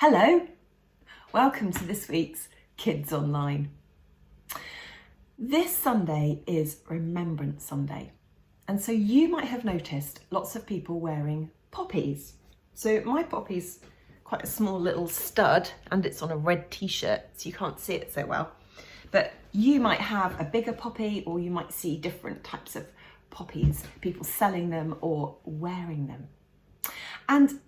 Hello, welcome to this week's Kids Online. This Sunday is Remembrance Sunday, and so you might have noticed lots of people wearing poppies. So my poppy's quite a small little stud and it's on a red t-shirt, so you can't see it so well. But you might have a bigger poppy, or you might see different types of poppies, people selling them or wearing them. And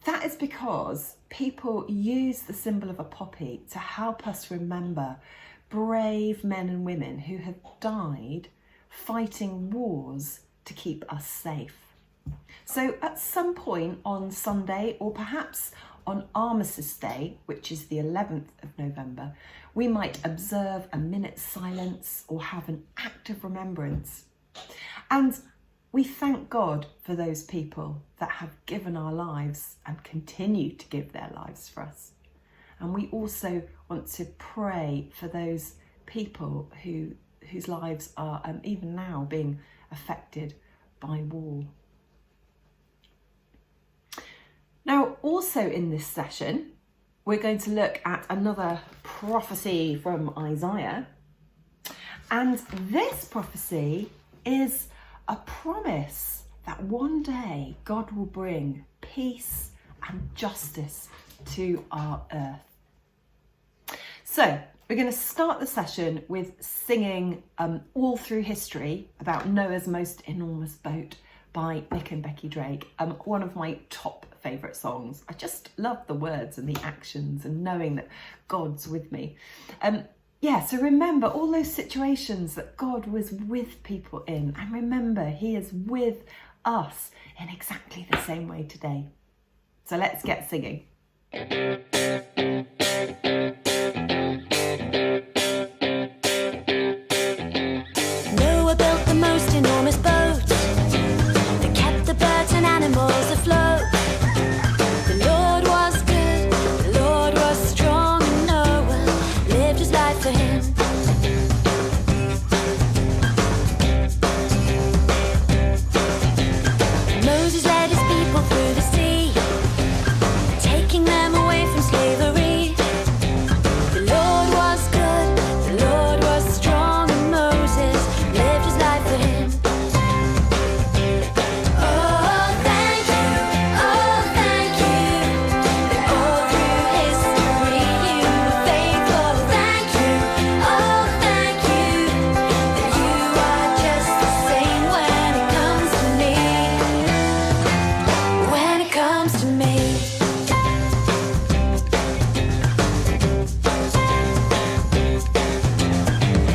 that is because people use the symbol of a poppy to help us remember brave men and women who have died fighting wars to keep us safe. So at some point on Sunday, or perhaps on Armistice Day, which is the 11th of November, we might observe a minute's silence or have an act of remembrance. And we thank God for those people that have given our lives and continue to give their lives for us. And we also want to pray for those people whose lives are even now being affected by war. Now, also in this session, we're going to look at another prophecy from Isaiah. And this prophecy is a promise that one day God will bring peace and justice to our earth. So we're going to start the session with singing All Through History about Noah's Most Enormous Boat by Nick and Becky Drake, one of my top favourite songs. I just love the words and the actions and knowing that God's with me. So remember all those situations that God was with people in, and remember He is with us in exactly the same way today. So let's get singing. Noah built the most enormous boat that kept the birds and animals afloat. The Lord was good, the Lord was strong, and Noah lived his life for Him. Moses led his people through the sea, taking them away from slavery. The Lord was good, the Lord was strong, and Moses lived his life for Him. Oh, thank you, that all through history you were faithful. Thank you, that you are just the same when it comes to me. When it comes to me.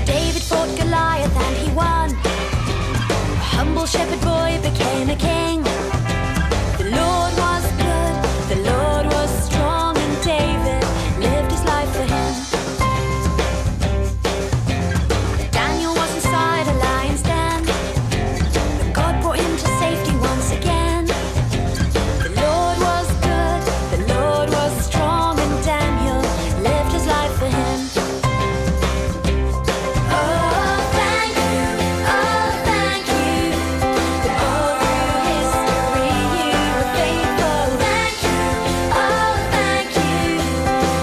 David fought Goliath and he won. A humble shepherd boy became a king. The Lord was good, the Lord was strong, and David lived his life for Him. Daniel was inside a lion's den, but God brought him to safety once again. The Lord was good, the Lord was strong, and Daniel lived his life for Him. Oh, thank you, that all through history you were faithful. Thank you,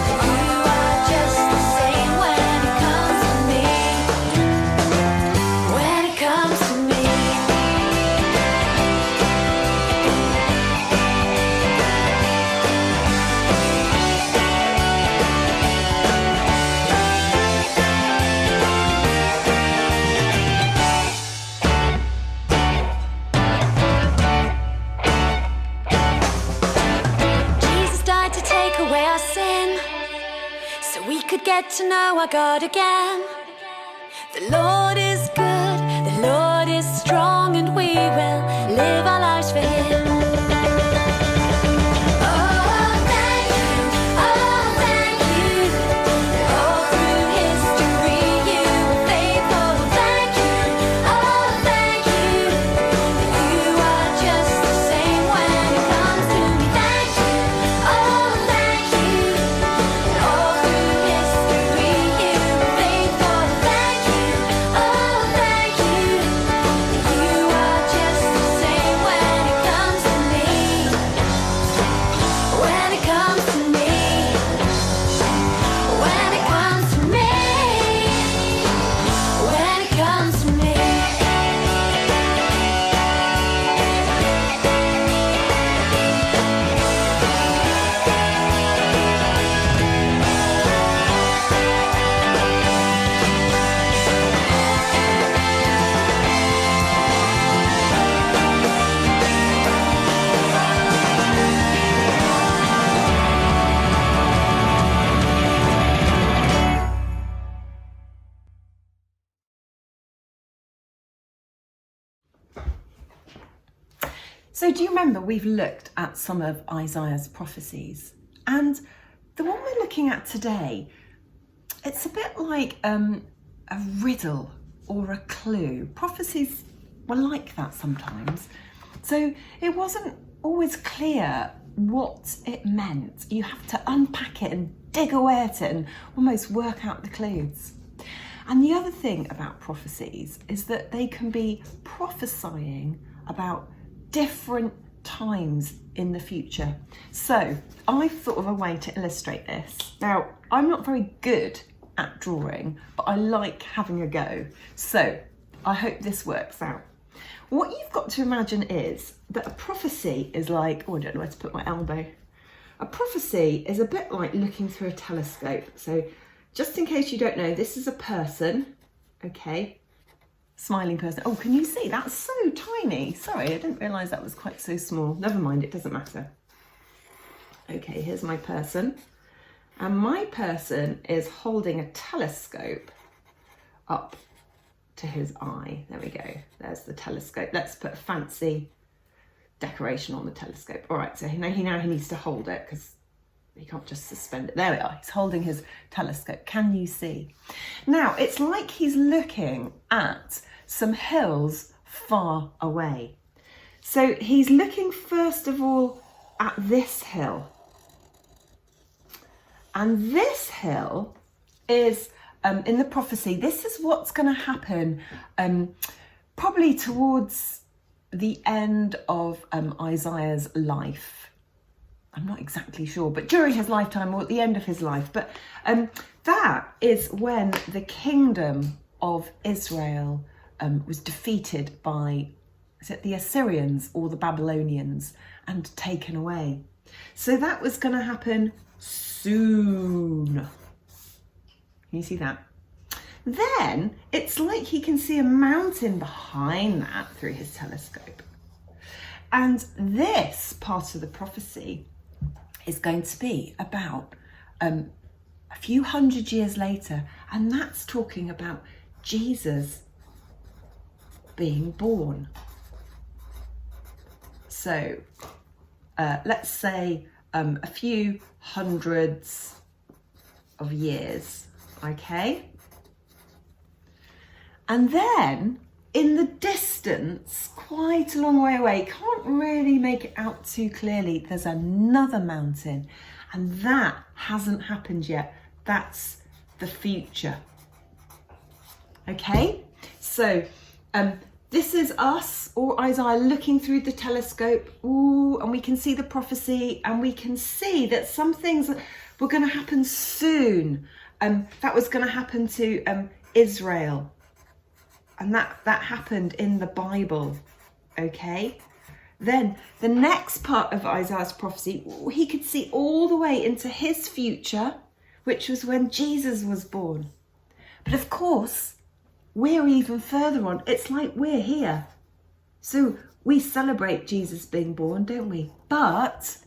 that you are just the same when it comes to me. When it comes to me. Jesus died to take away our sin, so we could get to know our God again. The Lord is good, the Lord is strong, and we will live our lives for Him. Oh, thank you, that all through history you were faithful. Thank you, that you are just the same when it comes to me. Thank you, that all through history you were faithful. Thank you, So do you remember we've looked at some of Isaiah's prophecies, and the one we're looking at today, it's a bit like a riddle or a clue. Prophecies were like that sometimes. So it wasn't always clear what it meant. You have to unpack it and dig away at it and almost work out the clues. And the other thing about prophecies is that they can be prophesying about different times in the future. So I've thought of a way to illustrate this. Now, I'm not very good at drawing, but I like having a go. So I hope this works out. What you've got to imagine is that a prophecy is like, oh, I don't know where to put my elbow. A prophecy is a bit like looking through a telescope. So just in case you don't know, this is a person, okay? Smiling person. Oh, can you see? That's so tiny. Sorry, I didn't realise that was quite so small. Never mind, it doesn't matter. Okay, here's my person. And my person is holding a telescope up to his eye. There we go. There's the telescope. Let's put a fancy decoration on the telescope. All right, so now he needs to hold it because he can't just suspend it. There we are. He's holding his telescope. Can you see? Now, it's like he's looking at some hills far away. So he's looking first of all at this hill. And this hill is, in the prophecy, this is what's going to happen probably towards the end of Isaiah's life. I'm not exactly sure, but during his lifetime or at the end of his life. But that is when the kingdom of Israel was defeated by, is it the Assyrians or the Babylonians, and taken away. So that was going to happen soon. Can you see that? Then it's like he can see a mountain behind that through his telescope. And this part of the prophecy is going to be about a few hundred years later, and that's talking about Jesus being born. So let's say a few hundreds of years, okay? And then in the distance, quite a long way away, can't really make it out too clearly, there's another mountain, and that hasn't happened yet. That's the future. Okay, so this is us or Isaiah looking through the telescope, ooh, and we can see the prophecy, and we can see that some things were going to happen soon. That was going to happen to Israel. And that happened in the Bible, okay? Then the next part of Isaiah's prophecy, he could see all the way into his future, which was when Jesus was born. But of course, we're even further on. It's like we're here. So we celebrate Jesus being born, don't we? But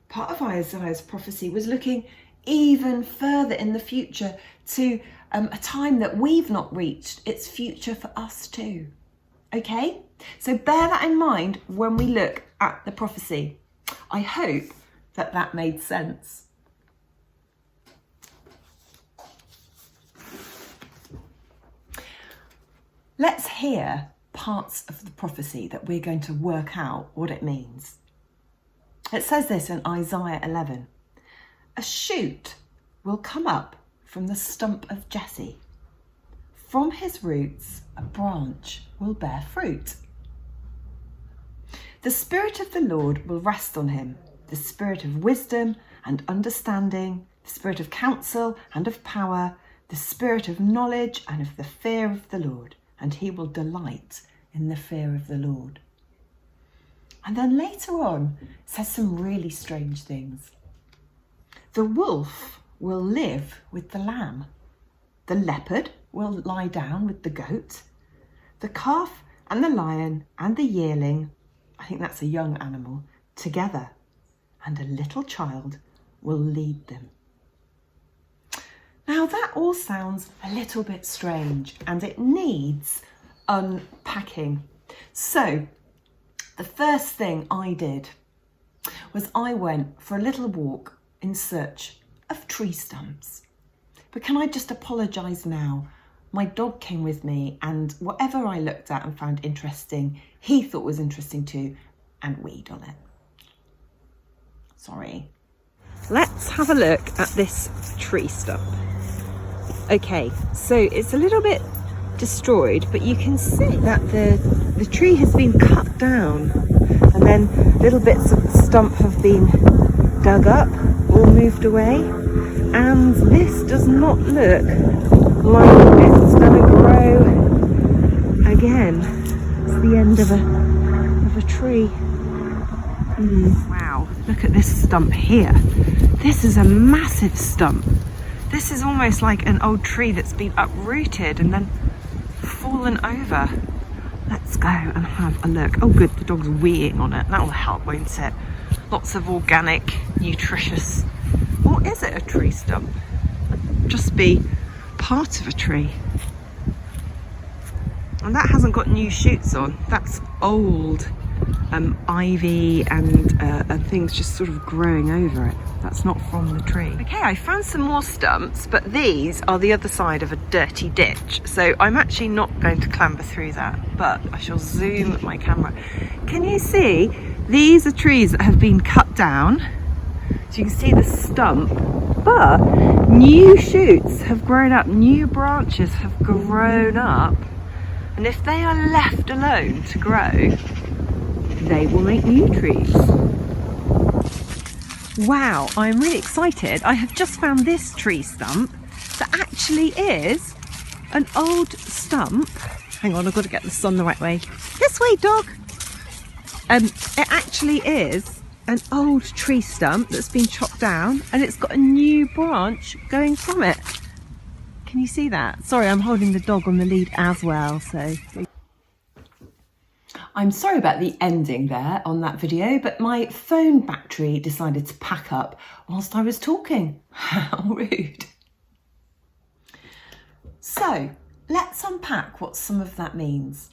part of Isaiah's prophecy was looking even further in the future to a time that we've not reached. It's future for us too. Okay? So bear that in mind when we look at the prophecy. I hope that made sense. Let's hear parts of the prophecy that we're going to work out what it means. It says this in Isaiah 11. A shoot will come up from the stump of Jesse. From his roots, a branch will bear fruit. The Spirit of the Lord will rest on him, the Spirit of wisdom and understanding, the Spirit of counsel and of power, the Spirit of knowledge and of the fear of the Lord, and he will delight in the fear of the Lord. And then later on, it says some really strange things. The wolf will live with the lamb. The leopard will lie down with the goat. The calf and the lion and the yearling, I think that's a young animal, together. And a little child will lead them. Now that all sounds a little bit strange and it needs unpacking. So The first thing I did was I went for a little walk in search of tree stumps. But can I just apologise now? My dog came with me, and whatever I looked at and found interesting, he thought was interesting too, and weed on it. Sorry. Let's have a look at this tree stump. Okay, so it's a little bit destroyed, but you can see that the tree has been cut down, and then little bits of the stump have been dug up or moved away, and this does not look like it's going to grow again. It's the end of a tree. Wow, look at this stump here. This is a massive stump. This is almost like an old tree that's been uprooted and then fallen over. Let's go and have a look. Oh good, the dog's weeing on it. That'll help, won't it? Lots of organic, nutritious. Or is it a tree stump? Just be part of a tree. And that hasn't got new shoots on. That's old ivy and things just sort of growing over it. That's not from the tree. Okay, I found some more stumps, but these are the other side of a dirty ditch. So I'm actually not going to clamber through that, but I shall zoom my camera. Can you see? These are trees that have been cut down. So you can see the stump, but new shoots have grown up, new branches have grown up. And if they are left alone to grow, they will make new trees. Wow, I'm really excited. I have just found this tree stump that actually is an old stump. Hang on, I've got to get the sun the right way. This way, dog. It actually is an old tree stump that's been chopped down, and it's got a new branch going from it. Can you see that? Sorry, I'm holding the dog on the lead as well, so. I'm sorry about the ending there on that video, but my phone battery decided to pack up whilst I was talking. How rude. So let's unpack what some of that means.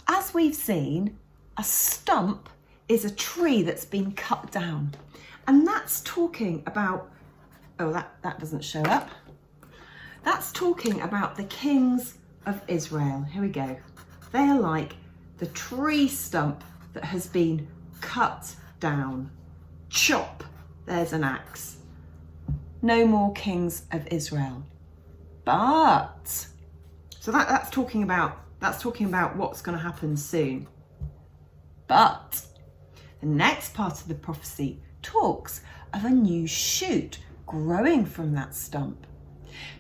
As we've seen, a stump is a tree that's been cut down. And that's talking about, oh, that doesn't show up. That's talking about the kings of Israel. Here we go. They are like the tree stump that has been cut down. Chop, there's an axe. No more kings of Israel. But, so that's talking about what's going to happen soon. But the next part of the prophecy talks of a new shoot growing from that stump.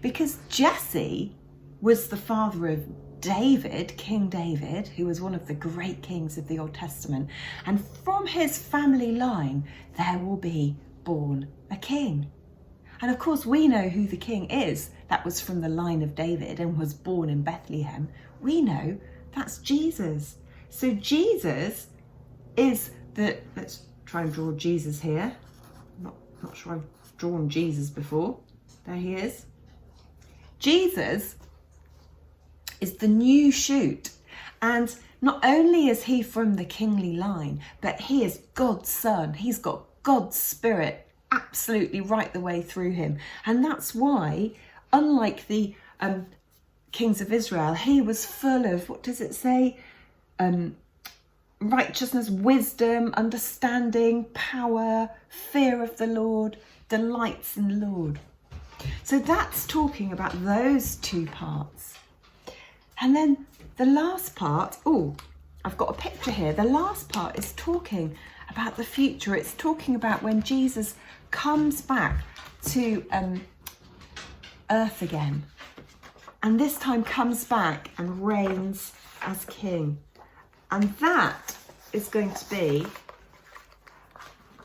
Because Jesse was the father of David, King David, who was one of the great kings of the Old Testament. And from his family line, there will be born a king. And of course, we know who the king is. That was from the line of David and was born in Bethlehem. We know that's Jesus. So Jesus is let's try and draw Jesus here. Not sure I've drawn Jesus before. There he is. Jesus is the new shoot, and not only is he from the kingly line, but he is God's son. He's got God's spirit absolutely right the way through him, and that's why, unlike the kings of Israel, he was full of, what does it say, righteousness, wisdom, understanding, power, fear of the Lord, delights in the Lord. So that's talking about those two parts. And then the last part, oh, I've got a picture here. The last part is talking about the future. It's talking about when Jesus comes back to earth again. And this time comes back and reigns as king. And that is going to be,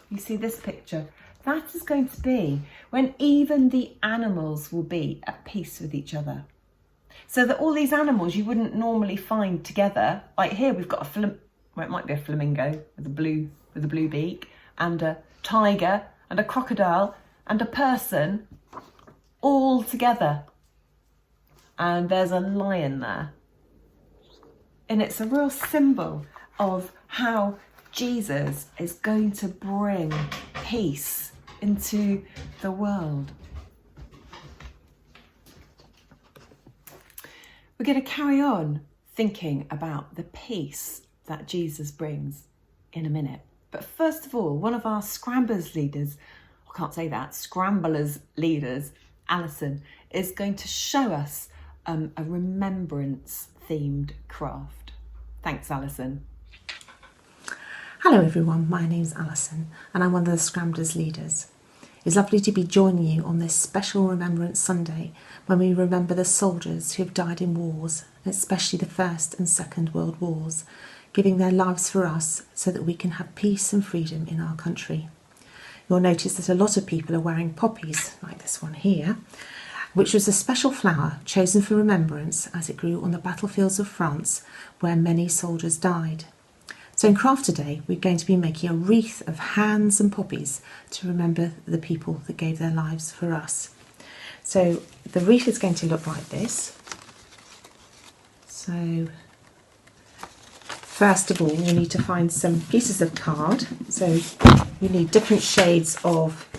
you see this picture? That is going to be when even the animals will be at peace with each other. So that all these animals you wouldn't normally find together, like here we've got it might be a flamingo with a blue beak, and a tiger and a crocodile and a person all together. And there's a lion there. And it's a real symbol of how Jesus is going to bring peace into the world. We're going to carry on thinking about the peace that Jesus brings in a minute. But first of all, one of our Scramblers leaders, I can't say that, Scramblers leaders, Alison, is going to show us a remembrance themed craft. Thanks, Alison. Hello everyone, my name's Alison and I'm one of the Scramblers leaders. It's lovely to be joining you on this special Remembrance Sunday when we remember the soldiers who have died in wars, especially the First and Second World Wars, giving their lives for us so that we can have peace and freedom in our country. You'll notice that a lot of people are wearing poppies, like this one here, which was a special flower chosen for remembrance as it grew on the battlefields of France where many soldiers died. So in craft today, we're going to be making a wreath of hands and poppies to remember the people that gave their lives for us. So the wreath is going to look like this. So first of all, you need to find some pieces of card. So you need different shades of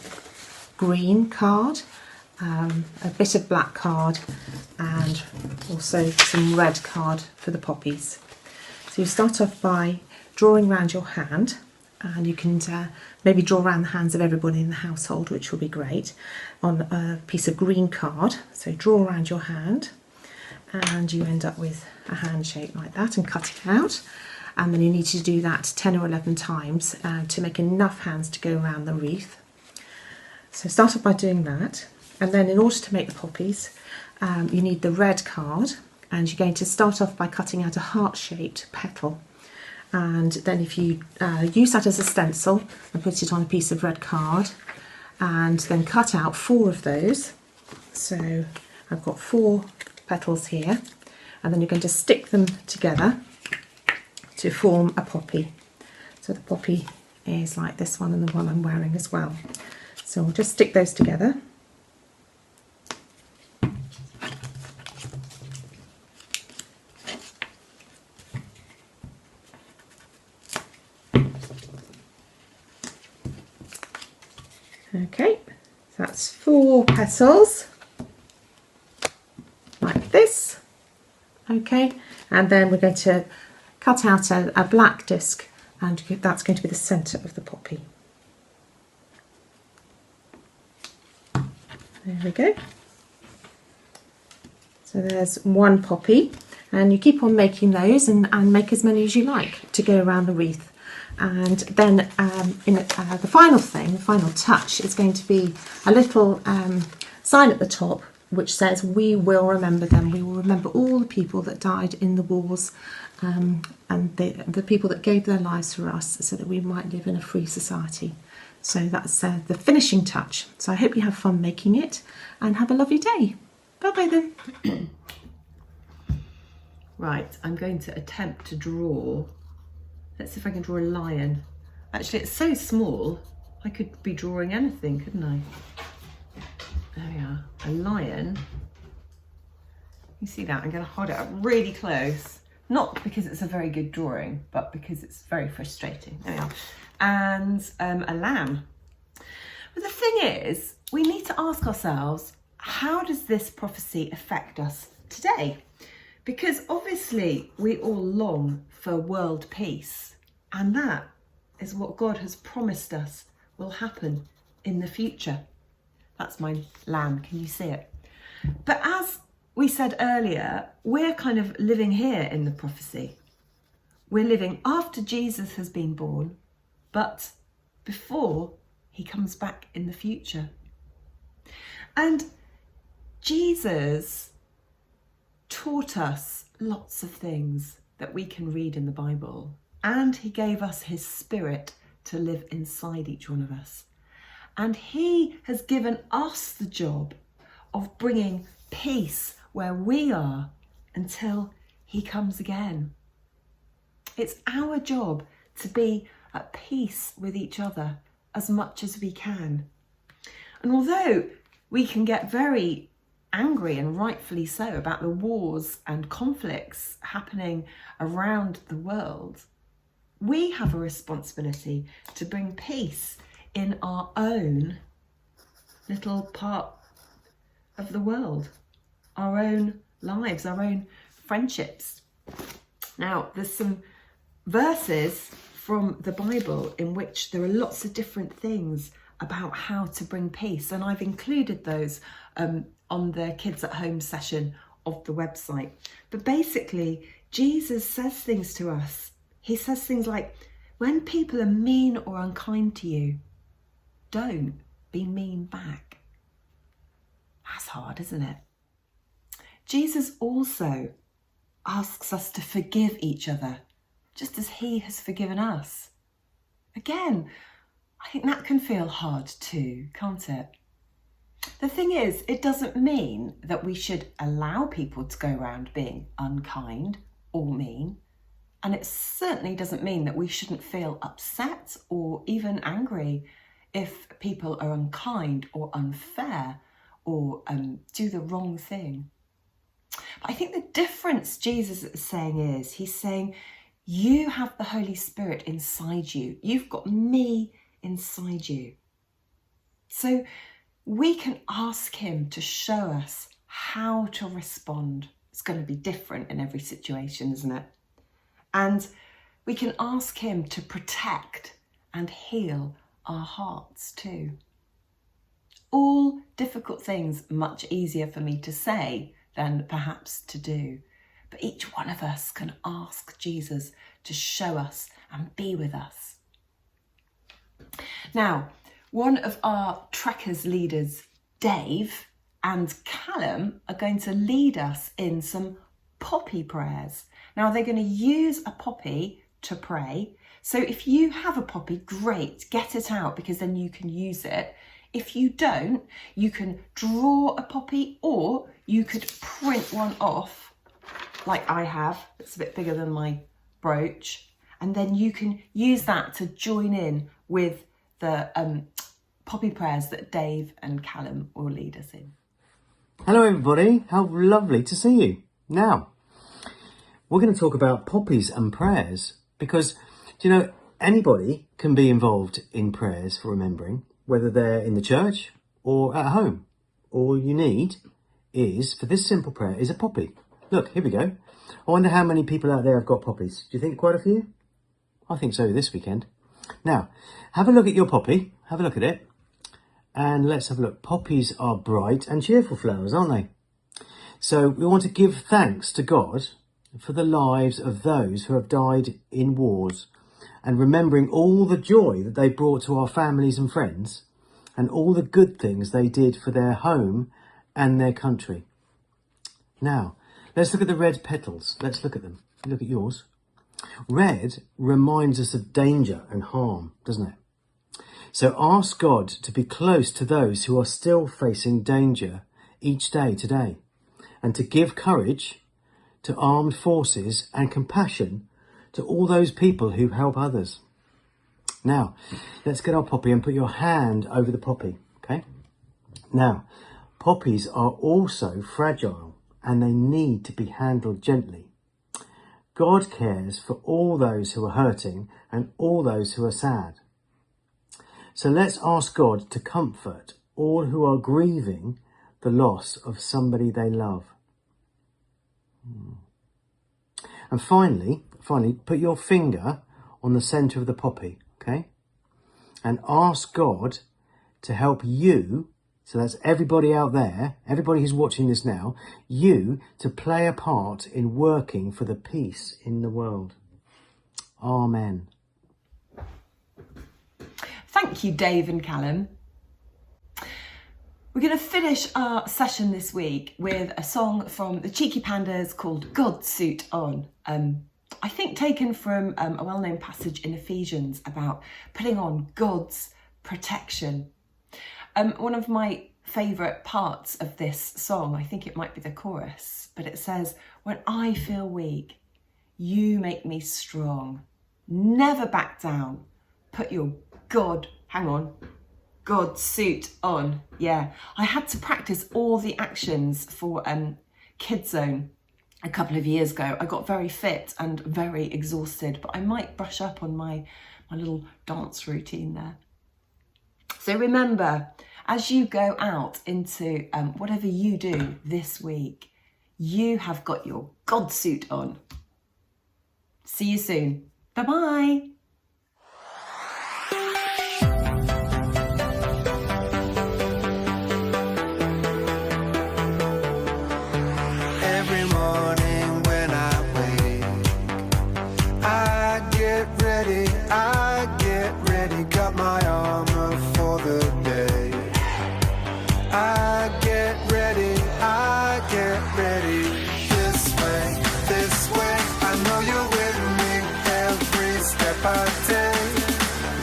green card, a bit of black card, and also some red card for the poppies. So you start off by drawing around your hand, and you can maybe draw around the hands of everybody in the household, which will be great, on a piece of green card. So draw around your hand and you end up with a hand shape like that and cut it out, and then you need to do that 10 or 11 times to make enough hands to go around the wreath. So start off by doing that, and then in order to make the poppies you need the red card, and you're going to start off by cutting out a heart-shaped petal. And then if you use that as a stencil and put it on a piece of red card, and then cut out 4 of those. So I've got 4 petals here, and then you're going to stick them together to form a poppy. So the poppy is like this one and the one I'm wearing as well. So we'll just stick those together. Okay, so that's 4 petals, like this. Okay, and then we're going to cut out a black disc, and that's going to be the centre of the poppy. There we go. So there's 1 poppy, and you keep on making those and make as many as you like to go around the wreath. And then the final thing, the final touch, is going to be a little sign at the top which says, "We will remember them. We will remember all the people that died in the wars and the people that gave their lives for us so that we might live in a free society." So that's the finishing touch. So I hope you have fun making it and have a lovely day. Bye-bye then. Right, I'm going to attempt to draw. Let's see if I can draw a lion. Actually, it's so small, I could be drawing anything, couldn't I? There we are, a lion. You see that? I'm going to hold it up really close. Not because it's a very good drawing, but because it's very frustrating. There we are. And a lamb. But the thing is, we need to ask ourselves, how does this prophecy affect us today? Because obviously we all long for world peace, and that is what God has promised us will happen in the future. That's my lamb, can you see it? But as we said earlier, we're kind of living here in the prophecy. We're living after Jesus has been born, but before he comes back in the future. And Jesus taught us lots of things that we can read in the Bible, and he gave us his spirit to live inside each one of us. And he has given us the job of bringing peace where we are until he comes again. It's our job to be at peace with each other as much as we can. And although we can get very angry, and rightfully so, about the wars and conflicts happening around the world, we have a responsibility to bring peace in our own little part of the world, our own lives, our own friendships. Now, there's some verses from the Bible in which there are lots of different things about how to bring peace, and I've included those on the Kids at Home session of the website. But basically, Jesus says things to us. He says things like, when people are mean or unkind to you, don't be mean back. That's hard, isn't it? Jesus also asks us to forgive each other, just as he has forgiven us. Again, I think that can feel hard too, can't it? The thing is, it doesn't mean that we should allow people to go around being unkind or mean. And it certainly doesn't mean that we shouldn't feel upset or even angry if people are unkind or unfair or do the wrong thing. But I think the difference Jesus is saying is, he's saying, you have the Holy Spirit inside you. You've got me inside you. So we can ask him to show us how to respond. It's going to be different in every situation, isn't it? And we can ask him to protect and heal our hearts too. All difficult things, much easier for me to say than perhaps to do. But each one of us can ask Jesus to show us and be with us. Now, one of our Trekkers leaders, Dave and Callum, are going to lead us in some poppy prayers. Now, they're going to use a poppy to pray. So if you have a poppy, great, get it out, because then you can use it. If you don't, you can draw a poppy, or you could print one off like I have. It's a bit bigger than my brooch. And then you can use that to join in with the poppy prayers that Dave and Callum will lead us in. Hello everybody, how lovely to see you. Now, we're going to talk about poppies and prayers because, do you know, anybody can be involved in prayers for remembering, whether they're in the church or at home. All you need is, for this simple prayer, is a poppy. Look, here we go. I wonder how many people out there have got poppies. Do you think quite a few? I think so this weekend. Now, have a look at your poppy. Have a look at it. And let's have a look. Poppies are bright and cheerful flowers, aren't they? So we want to give thanks to God for the lives of those who have died in wars, and remembering all the joy that they brought to our families and friends, and all the good things they did for their home and their country. Now, let's look at the red petals. Let's look at them. Look at yours. Red reminds us of danger and harm, doesn't it? So ask God to be close to those who are still facing danger each day today, and to give courage to armed forces and compassion to all those people who help others. Now, let's get our poppy and put your hand over the poppy, okay? Now, poppies are also fragile and they need to be handled gently. God cares for all those who are hurting and all those who are sad. So let's ask God to comfort all who are grieving the loss of somebody they love. And finally, put your finger on the centre of the poppy, okay? And ask God to help you, so that's everybody out there, everybody who's watching this now, you to play a part in working for the peace in the world. Amen. Thank you, Dave and Callum. We're going to finish our session this week with a song from the Cheeky Pandas called God Suit On. I think taken from a well-known passage in Ephesians about putting on God's protection. One of my favourite parts of this song, I think it might be the chorus, but it says, when I feel weak, you make me strong. Never back down. Put your God suit on. Yeah, I had to practice all the actions for Kids Zone a couple of years ago, I got very fit and very exhausted, but I might brush up on my little dance routine there. So remember, as you go out into whatever you do this week, you have got your God suit on. See you soon. Bye-bye. Every morning when I wake, I get ready, got my armor for the day. I get ready, this way, I know you're with me every step I take.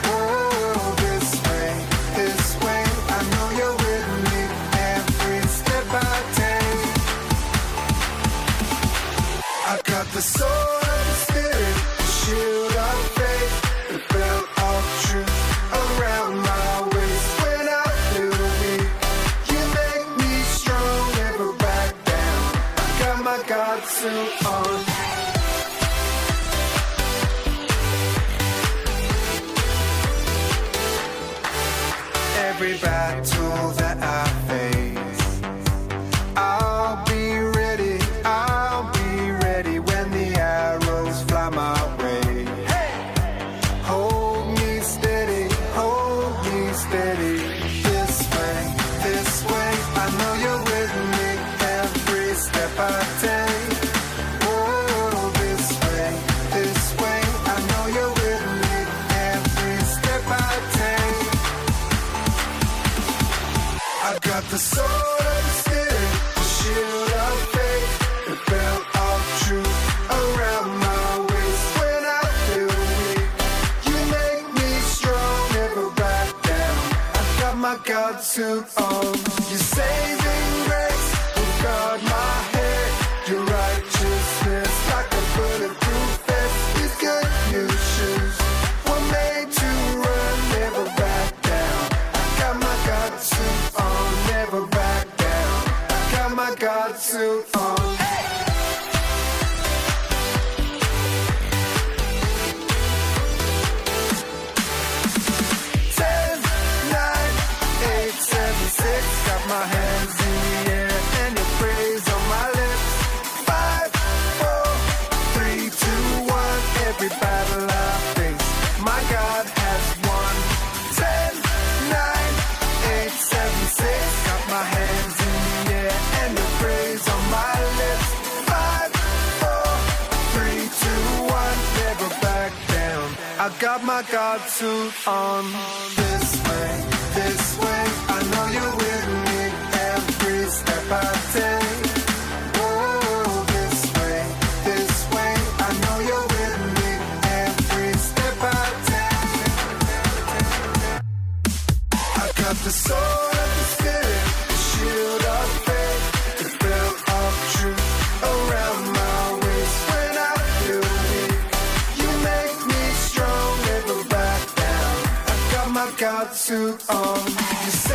Oh, this way, I know you're with me every step I take. I got the sword of the Spirit, the shield of faith, the belt of truth around my waist. When I feel weak, you make me strong, never back down. I got my God suit on. Every battle that I face, I'll be ready when the arrows fly my way. Hold me steady, this way, I know you're with me every step I take. Oh, this way, I know you're with me every step I take. I got the sword of the Spirit, the shield of faith, the belt of truth around my waist. When I feel weak, you make me strong, never back down. I got my God suit on. Your saving grace will guard my head. Your righteousness like a bulletproof vest. These good new shoes were made to run, never back down. I got my God suit on, never back down. I got my God suit on. Hey! 10, 9, 8, 7, 6. Got my hands in the air and your praise on my lips. 5, 4, 3, 2, 1. Every battle I face, my God has won. 10, 9, 8, 7, 6. Got my hands in the air and your praise on my lips. 5, 4, 3, 2, 1. Never back down. I got my God suit on. This way, I know you're with me every step I take. Oh, this way, I know you're with me every step I take. I got the sword of the Spirit, the shield of faith, the belt of truth around my waist. When I feel weak, you make me strong, never back down. I got my God suit on. You say